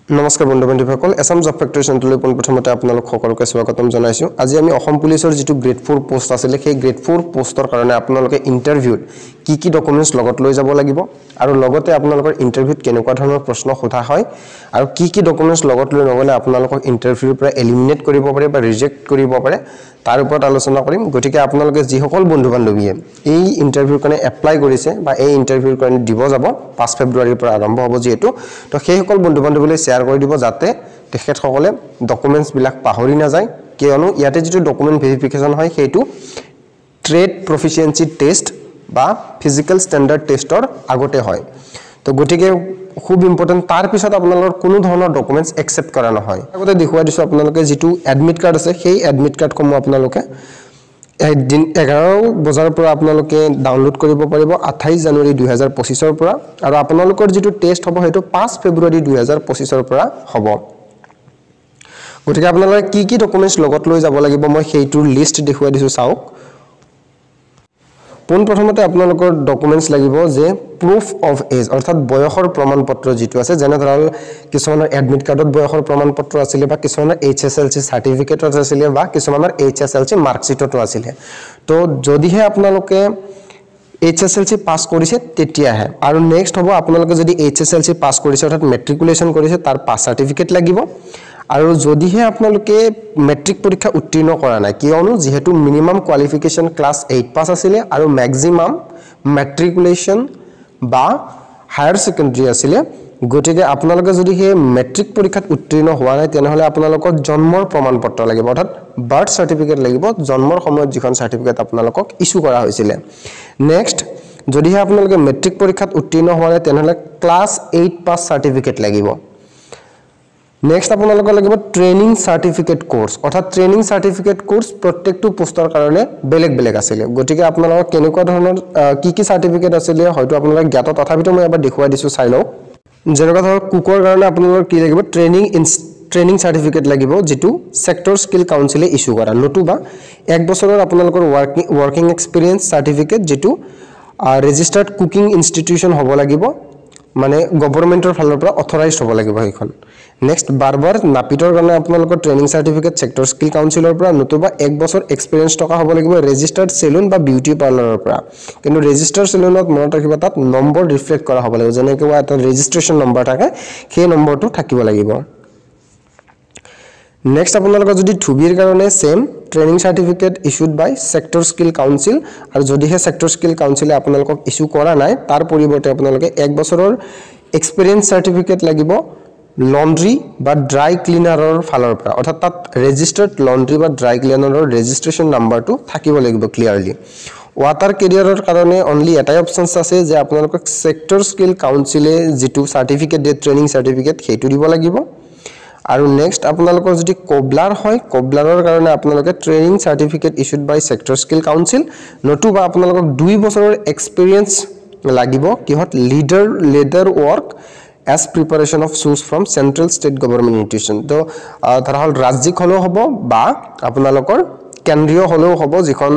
নমস্কাৰ বন্ধু-বান্ধৱীসকল Assam job factory চেণ্টাৰলৈ পোনপ্ৰথমতে আপোনালোক সকলোকে স্বাগতম জনাইছোঁ আজি আমি অসম পুলিচৰ যেটো গ্ৰেড 4 পোষ্ট আছিল সেই গ্ৰেড 4 পোষ্টৰ কাৰণে আপোনালোকে ইন্টাৰভিউত কি ডকুমেন্টছ লগত লৈ যাব লাগিব আৰু লগতে আপোনালোকৰ ইন্টাৰভিউত কেনেকুৱা ধৰণৰ প্ৰশ্ন সোধা হয় আৰু কি ডকুমেন্টছ লগত লৈ নগলে আপোনালোকক ইন্টাৰভিউৰ পৰা এলিমিনেট কৰিব পাৰে বা ৰিজেক্ট কৰিব পাৰে তাৰ ওপৰত আলোচনা কৰিম গতিকে আপোনালোকে যি সকল বন্ধু-বান্ধৱীয়ে এই ইন্টাৰভিউৰ কাৰণে এপ্লাই কৰিছে বা এই ইন্টাৰভিউৰ কাৰণে দিব যাব 5 ফেব্ৰুৱাৰীৰ পৰা আৰম্ভ হ'ব যেটো তো সেই সকল বন্ধু-বান্ধৱীলৈ শেয়াৰ কৰি দিব যাতে তেখেত সকলে ডকুমেন্টছ বিলাক পাহৰি না যায় কিয়নো ইয়াতে যেটো ডকুমেন্ট ভেৰিফিকেশন হয় হেতু ট্ৰেড প্ৰফিচিয়েন্সি টেষ্ট বা ফিজিক্যাল স্ট্যান্ডাৰ্ড টেষ্টৰ আগতে হয় তো গটিকে খুব ইম্পৰ্টেন্ট তাৰ পিছত আপোনালোকৰ কোনো ধৰণৰ ডকুমেন্টছ একচেপ্ট কৰা নহয় আগতে দেখুৱাই দিছো আপোনালোকে যেটো এডমিট কাৰ্ড আছে সেই এডমিট কাৰ্ড কম আপোনালোকে 11 বজাৰ পৰা আপোনালোকে ডাউনলোড কৰিব পাৰিব 28 জানুৱাৰী 2025 ৰ পৰা আৰু আপোনালোকৰ যেটো টেষ্ট হ'ব হেতু 5 ফেব্ৰুৱাৰী 2025 ৰ পৰা হ'ব গতিকে আপোনালোকে কি ডকুমেন্টছ লগত লৈ যাব লাগিব মই সেইটোৰ লিষ্ট দেখুৱাই দিছো চাওক পোন প্ৰথমতে আপোনালোকৰ ডকুমেন্টছ লাগিব যে প্ৰুফ অফ এজ অৰ্থাৎ বয়সৰ প্ৰমাণপত্ৰ যেটো আছে যেনে ধৰল কিছুমানৰ এডমিট কাৰ্ডত বয়সৰ প্ৰমাণপত্ৰ আছিল বা কিছুমানৰ এইচএসএলসি সাৰ্টিফিকেটত আছিল বা কিছুমানৰ এইচএসএলসি মাৰ্কশিটতো আছিল তো যদিহে আপোনালোকে এইচএসএলসি পাস কৰিছে তেতিয়াহে আৰু নেক্সট হ'ব আপোনালোকে যদি এইচএসএলসি পাস কৰিছে অৰ্থাৎ মেট্ৰিকুলেশন কৰিছে তাৰ পাস সাৰ্টিফিকেট লাগিব আৰু যদিহে আপোনালোকে মেট্ৰিক পৰীক্ষা উত্তীৰ্ণ কৰা নাই কিয়নো যেহেতু মিনিমাম কোৱালিফিকেশন ক্লাস 8 পাস আছিল আৰু ম্যাক্সিমাম মেট্ৰিকুলেশন বা হায়াৰ সেকেন্ডাৰী আছিল গটিকে আপোনালোকে যদি হে মেট্ৰিক পৰীক্ষাত উত্তীৰ্ণ হোৱা নাই তেনেহলে আপোনালোকৰ জন্মৰ প্ৰমাণপত্ৰ লাগিব অৰ্থাৎ বাৰ্থ সাৰ্টিফিকেট লাগিব জন্মৰ সময়ত যিখন সাৰ্টিফিকেট আপোনালোকক ইস্যু কৰা হৈছিল নেক্সট যদিহে আপোনালোকে মেট্ৰিক পৰীক্ষাত উত্তীৰ্ণ হোৱা নাই তেনেহলে ক্লাস 8 পাস সাৰ্টিফিকেট লাগিব নেক্সট আপোনালোকৰ লাগিব ট্ৰেনিং সাৰ্টিফিকেট কোৰ্স অৰ্থাৎ ট্ৰেনিং সাৰ্টিফিকেট কোৰ্স প্ৰত্যেকটো পোষ্টৰ কাৰণে বেলেগ আছিল গটিকে আপোনালোকৰ কেনেকুৱা ধৰণৰ কি সাৰ্টিফিকেট আছিল হয়তো আপোনালোকে জ্ঞাত তথাপিতো মই এবাৰ দেখুৱাই দিছো চাই লওক যেনেকুৱা ধৰ কুকৰ কাৰণে আপোনালোকৰ কি লাগিব ট্ৰেনিং সাৰ্টিফিকেট লাগিব যেটো সেক্টৰ স্কিল কাউন্সিলে ইস্যু কৰা নতুবা 1 বছৰৰ আপোনালোকৰ ওয়াৰ্কিং এক্সপেৰিয়েন্স সাৰ্টিফিকেট যেটো ৰেজিষ্টাৰ্ড কুকিং ইনষ্টিটিউচন হ'ব লাগিব মানে গভৰ্ণমেন্টৰ ফালৰ পৰা অথৰাইজড হ'ব লাগিব সেইখন নেক্সট বাৰবাৰ নাপিতৰ কাৰণে আপোনালোকৰ ট্ৰেনিং সাৰ্টিফিকেট সেক্টৰ স্কিল কাউন্সিলৰ পৰা নতুবা 1 বছৰ এক্সপেৰিয়েন্স টকা হ'ব লাগিব ৰেজিষ্টাৰ্ড সেলুন বা বিউটি পাৰ্লাৰৰ পৰা কিন্তু ৰেজিষ্টাৰ্ড সেলুনত মনত ৰাখিবা তাত নম্বৰ ৰিফ্লেক্ট কৰা হ'ব লাগিব যেনে কিবা এটা ৰেজিষ্ট্ৰেচন নম্বৰ থাকে সেই নম্বৰটো থাকিব লাগিব নেক্সট আপোনালোকৰ যদি থুবিৰ কাৰণে সেম ট্ৰেনিং সাৰ্টিফিকেট ইস্যুড বাই সেক্টৰ স্কিল কাউন্সিল আৰু যদিহে সেক্টৰ স্কিল কাউন্সিলে আপোনালোকক ইস্যু কৰা নাই তাৰ পৰিৱৰ্তে আপোনালোকে 1 বছৰৰ এক্সপেৰিয়েন্স সাৰ্টিফিকেট লাগিব লন্ড্ৰি বা ড্ৰাই ক্লিনাৰৰ ফালৰ পৰা অৰ্থাৎ তাত ৰেজিষ্টাৰ্ড লন্ড্ৰি বা ড্ৰাই ক্লিনাৰৰ ৰেজিষ্ট্ৰেচন নাম্বাৰটো থাকিব লাগিব ক্লিয়াৰলি ওয়াটাৰ কেৰিয়াৰৰ কাৰণে অনলি এটাই অপচনছ আছে যে আপোনালোকক সেক্টৰ স্কিল কাউন্সিলে যেটো সাৰ্টিফিকেট দিয়ে ট্ৰেনিং সাৰ্টিফিকেট সেইটো দিব লাগিব আৰু নেক্সট আপোনালোকৰ যদি কোবলাৰ হয় কোবলাৰৰ কাৰণে আপোনালোকে ট্ৰেনিং সাৰ্টিফিকেট ইস্যুড বাই সেক্টৰ স্কিল কাউন্সিল নতুবা আপোনালোকক 2 বছৰৰ এক্সপেৰিয়েন্স লাগিব কিহত leader work as preparation of shoes from central state government institution তো ধৰহল ৰাজ্যিক হলো হ'ব বা আপোনালোকৰ কেন্দ্ৰীয় হলো হ'ব যিখন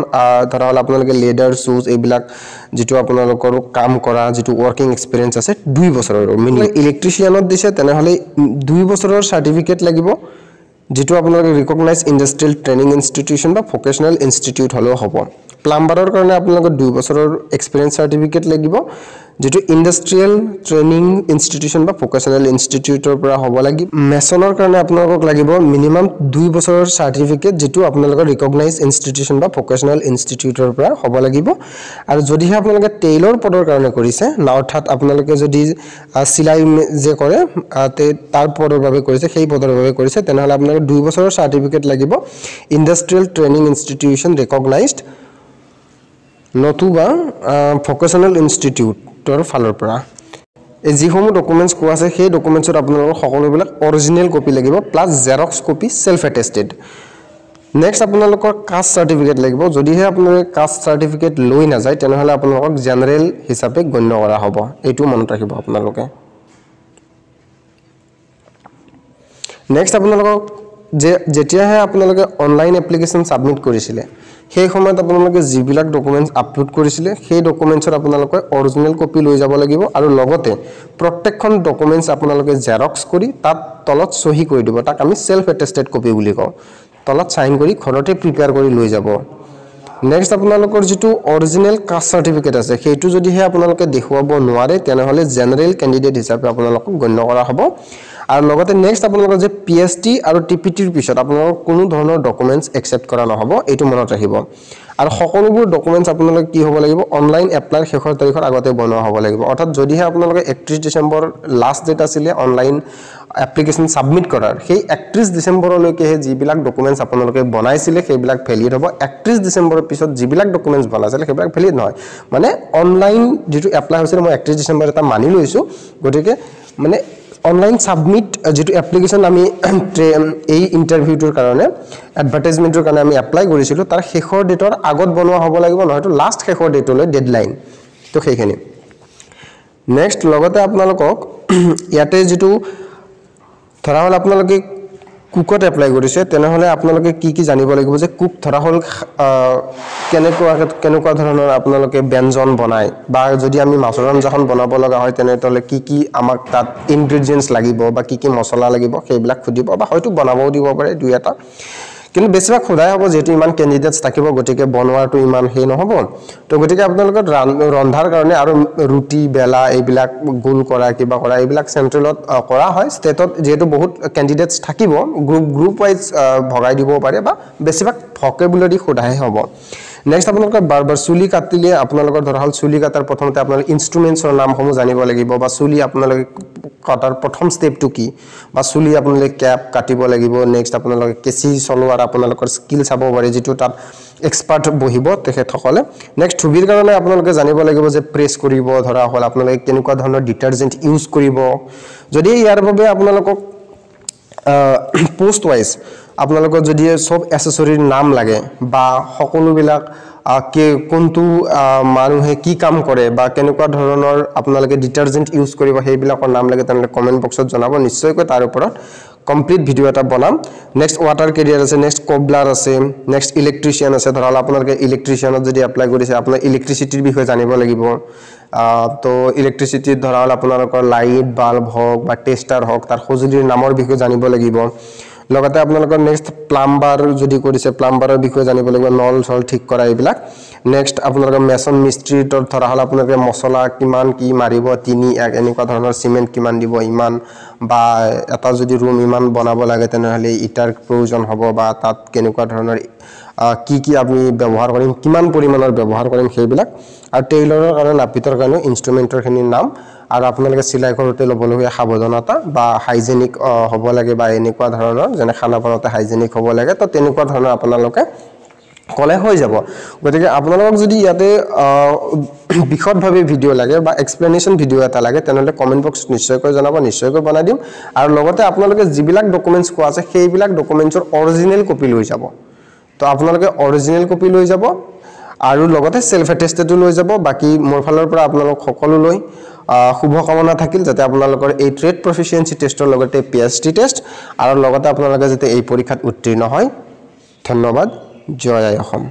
ধৰহল আপোনালোকে লেডাৰ শুজ এইবিলাক যেটো আপোনালোকৰ কাম কৰা যেটো ওয়াৰ্কিং এক্সপেৰিয়েন্স আছে 2 বছৰৰ মিনিমাম ইলেক্ট্ৰিচিয়ানত দিছে তেনেহলে 2 বছৰৰ সাৰ্টিফিকেট লাগিব যেটো আপোনালোকে ৰিকগনাইজ ইন্ডাষ্ট্ৰিয়েল ট্ৰেনিং ইনষ্টিটিউচন বা ভোকেশনাল ইনষ্টিটিউট হলো হ'ব প্লাম্বাৰৰ কাৰণে আপোনালোকৰ 2 বছৰৰ এক্সপেৰিয়েন্স সাৰ্টিফিকেট লাগিব যেটো ইন্ডাষ্ট্ৰিয়েল ট্ৰেনিং ইনষ্টিটিউচন বা ভোকেশনাল ইনষ্টিটিউটৰ পৰা হ'ব লাগিব মেছনৰ কাৰণে আপোনালোকক লাগিব মিনিমাম 2 বছৰৰ সাৰ্টিফিকেট যেটো আপোনালোকৰ ৰিকগনাইজ ইনষ্টিটিউচন বা ভোকেশনাল ইনষ্টিটিউটৰ পৰা হ'ব লাগিব আৰু যদিহে আপোনালোকে টেইলৰ পদৰ কাৰণে কৰিছে না অৰ্থাৎ আপোনালোকে যদি সিলাই যে কৰে তাৰ পদৰ বাবে কৰিছে সেই পদৰ বাবে কৰিছে তেনেহলে আপোনালোকৰ 2 বছৰৰ সাৰ্টিফিকেট লাগিব ইন্ডাষ্ট্ৰিয়েল ট্ৰেনিং ইনষ্টিটিউচন ৰিকগনাইজড নতুবা ভোকেশনাল ইনষ্টিটিউটৰ ফালৰ পৰা এই যিসমূহ ডকুমেন্টছ কোৱা আছে সেই ডকুমেন্টছত আপোনালোকৰ সকলোবিলাক অৰিজিনাল কপি লাগিব plus Xerox copy self attested next আপোনালোকৰ কাষ্ট সাৰ্টিফিকেট লাগিব যদিহে আপোনালোকে কাষ্ট সাৰ্টিফিকেট লৈ না যায় তেনেহলে আপোনালোকক জেনাৰেল হিচাপে গণ্য কৰা হ'ব এইটো মনত ৰাখিব আপোনালোকে নেক্সট আপোনালোকক যে যেতিয়াহে আপোনালোকে অনলাইন এপ্লিকেশ্যন সাবমিট কৰিছিলে সেই সময়ত আপোনালোকে যিবিলাক ডকুমেন্টস আপলোড কৰিছিলে সেই ডকুমেন্টছৰ আপোনালোকে অৰিজিনাল কপি লৈ যাব লাগিব আৰু লগতে প্ৰত্যেকখন ডকুমেন্টস আপোনালোকে জেৰক্স কৰি তাত তলত সহি কৰি দিব তাক আমি সেলফ এটেস্টেড কপি বুলি কওঁ তলত সাইন কৰি ঘৰতে প্ৰিপেয়াৰ কৰি লৈ যাব নেক্সট আপোনালোকৰ যেটো অৰিজিনাল কাষ্ট সাৰ্টিফিকেট আছে সেইটো যদি হে আপোনালোকে দেখুৱাব নোৱাৰে তেনেহলে জেনাৰেল ক্যান্ডিডেট হিচাপে আপোনালোকক গণ্য কৰা হ'ব আৰু লগতে নেক্সট আপোনালোকৰ যে পিএসটি আৰু টিপিটিৰ পিছত আপোনালোকৰ কোনো ধৰণৰ ডকুমেন্টস একচেপ্ট কৰা নহব এইটো মনত ৰাখিব আৰু সকলোবোৰ ডকুমেন্টস আপোনালোকে কি হ'ব লাগিব অনলাইন এপ্লাই শেষৰ তাৰিখৰ আগতে বনোৱা হ'ব লাগিব অৰ্থাৎ যদিহে আপোনালোকে 31 ডিসেম্বৰ লাষ্ট ডেট আছিল অনলাইন এপ্লিকেশন সাবমিট কৰাৰ সেই 31 ডিসেম্বৰলৈকে যিবিলাক ডকুমেন্টস আপোনালোকে বনাইছিলে সেইবিলাক ভ্যালিড হ'ব 31 ডিসেম্বৰৰ পিছত যিবিলাক ডকুমেন্টস বনাইছিলে সেইবিলাক ভ্যালিড নহয় মানে অনলাইন যেটো এপ্লাই হৈছিল মই 31 ডিসেম্বৰ এটা মানি লৈছো গতিকে মানে অনলাইন সাবমিট যেটো এপ্লিকেশন আমি এই ইন্টাৰভিউটোৰ কাৰণে এডভাৰটাইজমেন্টৰ কাৰণে আমি এপ্লাই কৰিছিলো তাৰ শেষৰ ডেটৰ আগত বনোৱা হ'ব লাগিব নহয়তো লাষ্ট শেষৰ ডেটলৈ ডেডলাইন তো সেইখিনি নেক্সট লগতে আপোনালোকক ইয়াতে যেটো ধৰা হল আপোনালোকে কুকত এপ্লাই কৰিছে তেনেহলে আপোনালোকে কি জানিব লাগিব যে কুক ধৰা হল কেনেকুৱা ধৰণৰ আপোনালোকে ব্যঞ্জন বনায় বা যদি আমি মাছৰ আঞ্জাখন বনাব লগা হয় তেনেহলে কি আমাক তাত ইনগ্ৰেডিয়েন্টস লাগিব বা কি মছলা লাগিব সেইবিলাক খুদিব বা হয়তো বনাবও দিব পাৰে দুই এটা কিন্তু বেছিভাগ খুদাই হ'ব যেটো ইমান ক্যান্ডিডেটস থাকিব গটিকে বনোৱাটো ইমান হে নহব তো গটিকে আপোনালোকৰ ৰন্ধাৰ কাৰণে আৰু ৰুটি বেলা এইবিলাক গোল কৰা কিবা কৰা এইবিলাক সেন্ট্ৰেলত কৰা হয় ষ্টেটত যেটো বহুত ক্যান্ডিডেটস থাকিব গ্ৰুপ ওয়াইজ ভগাই দিব পাৰে বা বেছিভাগ ভকেবুলাৰি খুদাই হ'ব নেক্সট আপোনালোকৰ বাৰবাৰ চুলি কাটিলে আপোনালোকৰ ধৰা হল চুলি কাটাৰ প্ৰথমতে আপোনালোক ইনস্ট্ৰুমেন্টছৰ নামসমূহ জানিব লাগিব বা চুলি আপোনালোকে কাটাৰ প্ৰথম ষ্টেপটো কি বা চুলি আপোনালোকে ক্যাপ কাটিব লাগিব নেক্সট আপোনালোকে কেচি চলোৱাৰ আপোনালোকৰ স্কিল চাব পাৰে যেটো তাত এক্সপাৰ্ট বহিব তেখেতসকলে নেক্সট থুবিৰ কাৰণে আপোনালোকে জানিব লাগিব যে প্ৰেছ কৰিব ধৰা হল আপোনালোকে কেনেকুৱা ধৰণৰ ডিটাৰজেন্ট ইউজ কৰিব যদি ইয়াৰ বাবে আপোনালোকক পোষ্ট ওয়াইজ আপোনালোকৰ যদি সব এসেসৰিৰ নাম লাগে বা সকলোবিলাক কে কোনটো মানুহে কি কাম কৰে বা কেনেকুৱা ধৰণৰ আপোনালোকে ডিটাৰজেন্ট ইউজ কৰিব সেইবিলাকৰ নাম লাগে তেনে কমেন্ট বক্সত জনাব নিশ্চয়কৈ তাৰ ওপৰত কমপ্লিট ভিডিও এটা বনাম নেক্সট ওয়াটাৰ কেৰিয়াৰ আছে নেক্সট কবলাৰ আছে নেক্সট ইলেক্ট্ৰিশিয়ান আছে ধৰা আপোনালোকে ইলেক্ট্ৰিশিয়ানত যদি এপ্লাই কৰিছে আপোনাৰ ইলেক্ট্ৰিসিটিৰ বিষয়ে জানিব লাগিব তো ইলেক্ট্ৰিসিটি ধৰা আপোনালোকৰ লাইট বাল্ব হওক বা টেষ্টাৰ হওক তাৰ সজুলিৰ নামৰ বিষয়ে জানিব লাগিব লগতে আপোনালোকৰ নেক্সট প্লাম্বাৰ যদি কৰিছে প্লাম্বাৰৰ বিষয়ে জানিব লাগিব নল সল ঠিক কৰা এইবিলাক নেক্সট আপোনালোকৰ মেছন মিস্ত্ৰীৰ ধৰা হল আপোনালোকে মছলা কিমান কি মাৰিব 3 এনেকুৱা ধৰণৰ সিমেন্ট কিমান দিব ইমান বা এটা যদি ৰুম ইমান বনাব লাগে তেনেহলে ইটাৰ প্ৰয়োজন হ'ব বা তাত কেনেকুৱা ধৰণৰ কি আমি ব্যৱহাৰ কৰিম কিমান পৰিমাণৰ ব্যৱহাৰ কৰিম সেইবিলাক আৰু টেইলৰৰ কাৰণে নাপিতৰ কাৰণে ইনস্ট্ৰুমেন্টৰ খিনিৰ নাম আৰু আপোনালোকে সিলাই কৰোতে লবলগীয়া সাৱধানতা বা হাইজেনিক হ'ব লাগে বা এনেকুৱা ধৰণৰ যেনে খানা বনাওতে হাইজেনিক হ'ব লাগে তো তেনেকুৱা ধৰণৰ আপোনালোকে কলে হৈ যাব গতিকে আপোনালোকক যদি ইয়াতে বিশদভাৱে ভিডিও লাগে বা এক্সপ্লেনেশন ভিডিও এটা লাগে তেনেহলে কমেন্ট বক্সত নিশ্চয়কৈ জনাব নিশ্চয়কৈ বনাই দিম আৰু লগতে আপোনালোকে যিবিলাক ডকুমেন্টস কোৱা আছে সেইবিলাক ডকুমেন্টছৰ অৰিজিনাল কপি লৈ যাব তো আপোনালোকে অৰিজিনাল কপি লৈ যাব আৰু লগতে সেলফ এটেস্টেডো লৈ যাব বাকি মোৰ ফালৰ পৰা আপোনালোক সকলো লৈ শুভকামনা থাকিল যাতে আপোনালোকৰ এই ট্ৰেড প্ৰফিচিয়েন্সি টেষ্টৰ লগতে পিএইচডি টেষ্ট আৰু লগতে আপোনালোকে যাতে এই পৰীক্ষাত উত্তীৰ্ণ হয় ধন্যবাদ জয় আই অসম